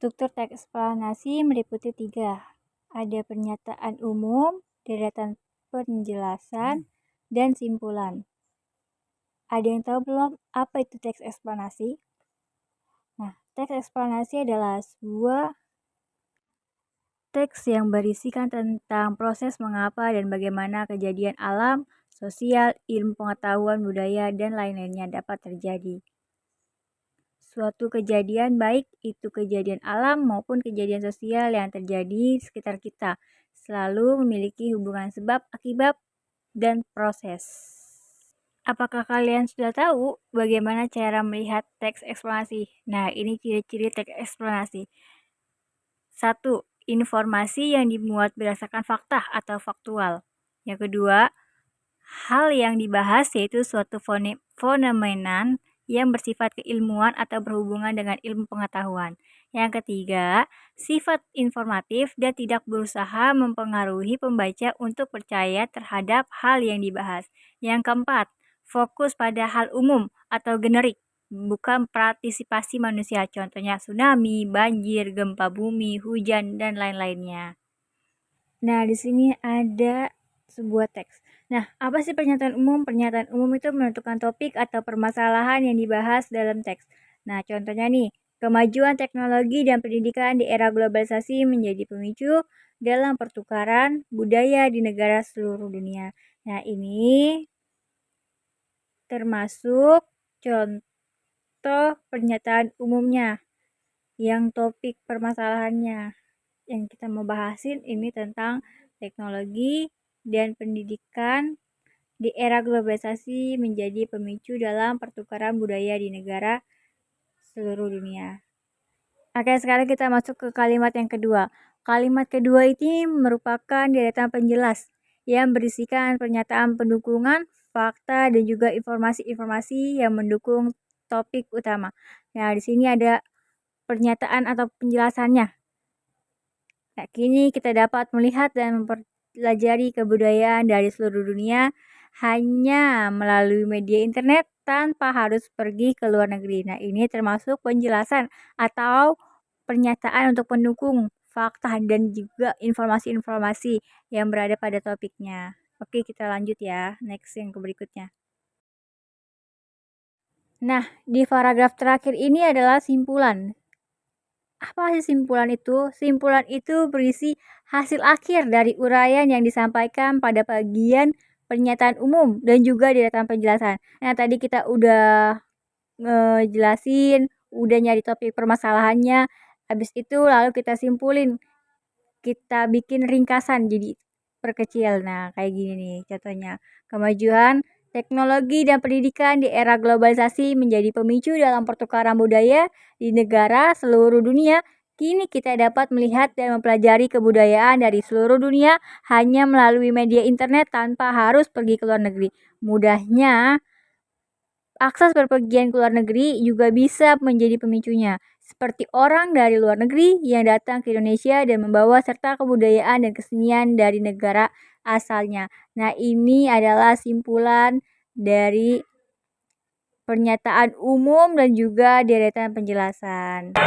Struktur teks eksplanasi meliputi 3. Ada pernyataan umum, deretan penjelasan, dan simpulan. Ada yang tahu belum apa itu teks eksplanasi? Nah, teks eksplanasi adalah sebuah teks yang berisikan tentang proses mengapa dan bagaimana kejadian alam, sosial, ilmu pengetahuan, budaya, dan lain-lainnya dapat terjadi. Suatu kejadian baik itu kejadian alam maupun kejadian sosial yang terjadi di sekitar kita selalu memiliki hubungan sebab, akibat, dan proses. Apakah kalian sudah tahu bagaimana cara melihat teks eksplanasi? Nah, ini ciri-ciri teks eksplanasi. 1. Informasi yang dimuat berdasarkan fakta atau faktual. Yang kedua, hal yang dibahas yaitu suatu fenomena yang bersifat keilmuan atau berhubungan dengan ilmu pengetahuan. Yang ketiga, sifat informatif dan tidak berusaha mempengaruhi pembaca untuk percaya terhadap hal yang dibahas. Yang keempat, fokus pada hal umum atau generik, bukan partisipasi manusia, contohnya tsunami, banjir, gempa bumi, hujan, dan lain-lainnya. Nah, di sini ada sebuah teks. Nah, apa sih pernyataan umum? Pernyataan umum itu menentukan topik atau permasalahan yang dibahas dalam teks. Nah, contohnya nih, kemajuan teknologi dan pendidikan di era globalisasi menjadi pemicu dalam pertukaran budaya di negara seluruh dunia. Nah, ini termasuk contoh pernyataan umumnya yang topik permasalahannya. Yang kita mau bahasin ini tentang teknologi dan pendidikan di era globalisasi menjadi pemicu dalam pertukaran budaya di negara seluruh dunia. Oke, sekarang kita masuk ke kalimat yang kedua. Kalimat kedua ini merupakan deretan penjelas yang berisikan pernyataan pendukungan, fakta, dan juga informasi-informasi yang mendukung topik utama. Nah, di sini ada pernyataan atau penjelasannya. Nah, kini kita dapat melihat dan mempelajari kebudayaan dari seluruh dunia hanya melalui media internet tanpa harus pergi ke luar negeri. Nah, ini termasuk penjelasan atau pernyataan untuk pendukung fakta dan juga informasi-informasi yang berada pada topiknya. Oke, kita lanjut ya. Next yang berikutnya. Nah, di paragraf terakhir ini adalah simpulan. Apa sih simpulan itu? Simpulan itu berisi hasil akhir dari uraian yang disampaikan pada bagian pernyataan umum dan juga deretan penjelasan. Nah, tadi kita udah ngejelasin, udah nyari topik permasalahannya. Habis itu lalu kita simpulin. Kita bikin ringkasan jadi perkecil. Nah, kayak gini nih contohnya. Kemajuan teknologi dan pendidikan di era globalisasi menjadi pemicu dalam pertukaran budaya di negara seluruh dunia. Kini kita dapat melihat dan mempelajari kebudayaan dari seluruh dunia hanya melalui media internet tanpa harus pergi ke luar negeri. Mudahnya, akses berpergian ke luar negeri juga bisa menjadi pemicunya. Seperti orang dari luar negeri yang datang ke Indonesia dan membawa serta kebudayaan dan kesenian dari negara asalnya. Nah, ini adalah simpulan dari pernyataan umum dan juga deretan penjelasan.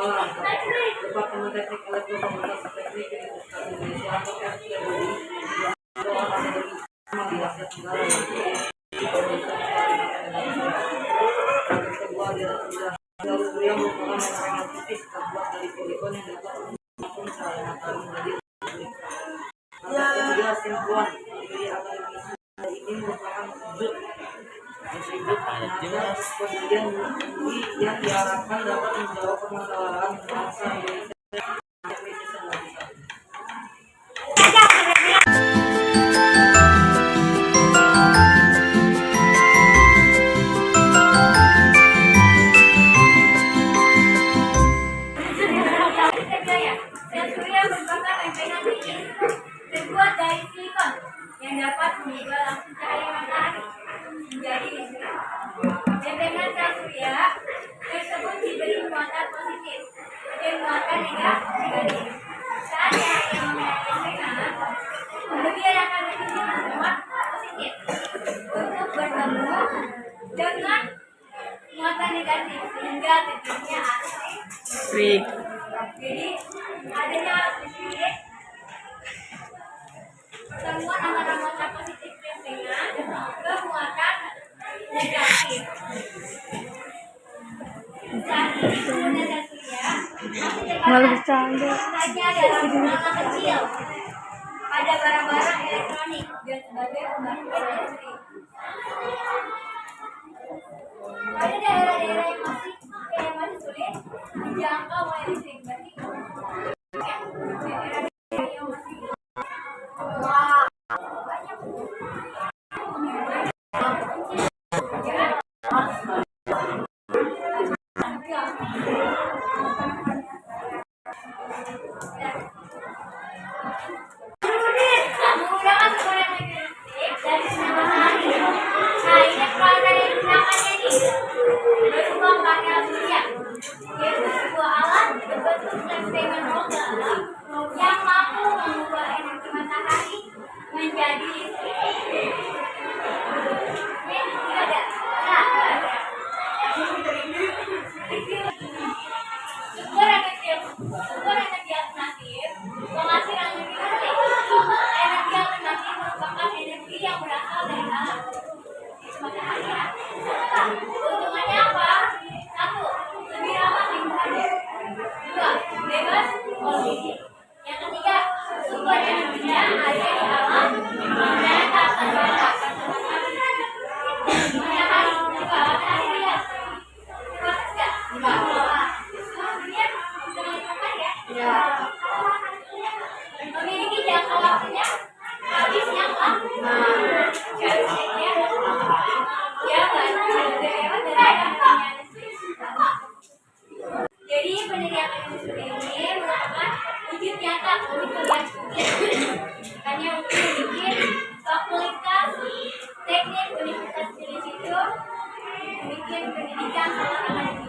Departemen Teknik Elektrokomunikasi Teknik Universitas Indonesia atau FTUI di Asia Tenggara kedua adalah jalur surya merupakan rangkaian titis terbuat dari polikon yang dapat menampung cahaya matahari menjadi ketiga simpulan jadi akan ini merupakan sudut kemudian yang diharapkan dapat menjawab permasalahan bangsa Indonesia. Terbuat dari silikon yang dapat mengubah langsung cahaya matahari menjadi listrik. Lempengan sel surya tersebut diberi muatan positif dan muatan negatif. Saat cahaya memenuhi lempengan, kemudian akan menunjukkan muatan positif untuk bertemu dengan muatan negatif sehingga terjadinya arus listrik. Jadi adanya arus listrik temuan antara muatan positif lempengan ke muatan negatif. Saat ini penggunaan sel surya masih terbatas hanya dalam skala kecil pada barang-barang elektronik dan sebagai pembangkit listrik. Pada daerah-daerah yang masih sulit dijangkau oleh listrik, berarti daerah-daerah yang masih menggunakan sumber energi listrik dari sinar matahari. Nah, ini peralatan yang digunakannya nih berupa panel surya, yaitu sebuah alat berbentuk lempengan logam yang mampu mengubah energi matahari menjadi listrik. Ini tidak ada. Nah, sumber energi alternatif menghasilkan energi listrik. Energi alternatif merupakan energi yang berasal dari alam, matahari ya. Keuntungannya apa? 1. Lebih ramah lingkungan. 2. Bebas polusi. Yang ketiga, sumber energinya ada di alam dan tak terbatas. Matahari juga matahari lihat. Terbatas nggak? Enggak. Seluruh dunia bisa menemukan ya? Memiliki jangka waktunya habisnya lama. Jadi penelitian industri ini merupakan wujud nyata komitmen studi hanya untuk membuat fakultas teknik Universitas Indonesia membuat pendidikan solar energi.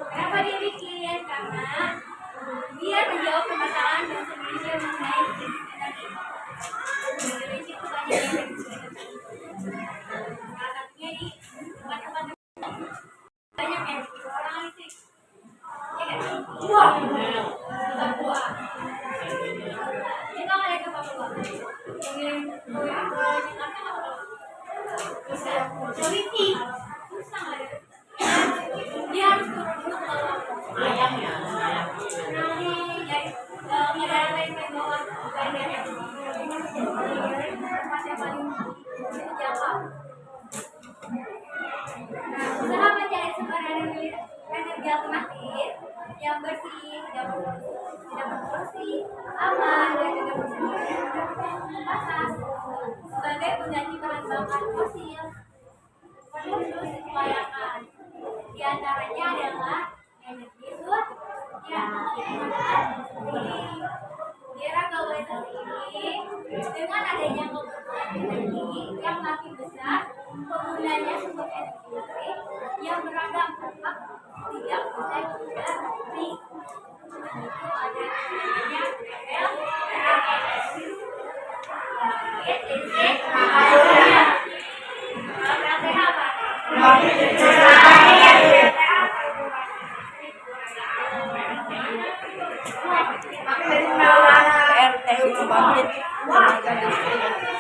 Kenapa dia bikin? Karena dia menjawab permasalahan bangsa Indonesia mengenai krisis energi. Indonesia itu banyak yang salah satunya di tempat-tempat banyak yang orang listrik. Ya kan? Buah. Kita nggak ada ke Papua. Yang bisa. Solusi. Susah nggak ada. Dia harus turun dulu ke bawah. Ayamnya. Nanti dari negara lain ke bawah banyak yang tempat yang paling terjangkau. Nah, usaha mencari sumber energi alternatif yang bersih, tidak berpolusi, aman dan juga terbatas sebagai pengganti bahan bakar fosil perlu terus diupayakan. Di antaranya adalah energi surya. Di era globalisasi ini, dengan adanya kebutuhan energi yang makin besar, penggunanya sumber energi listrik yang beragam dampak tidak bisa dihindari. Itu ada namanya PLTS. Listrik tenaga surya. PLTS apa? RTU Pembangkit Tenaga Listrik.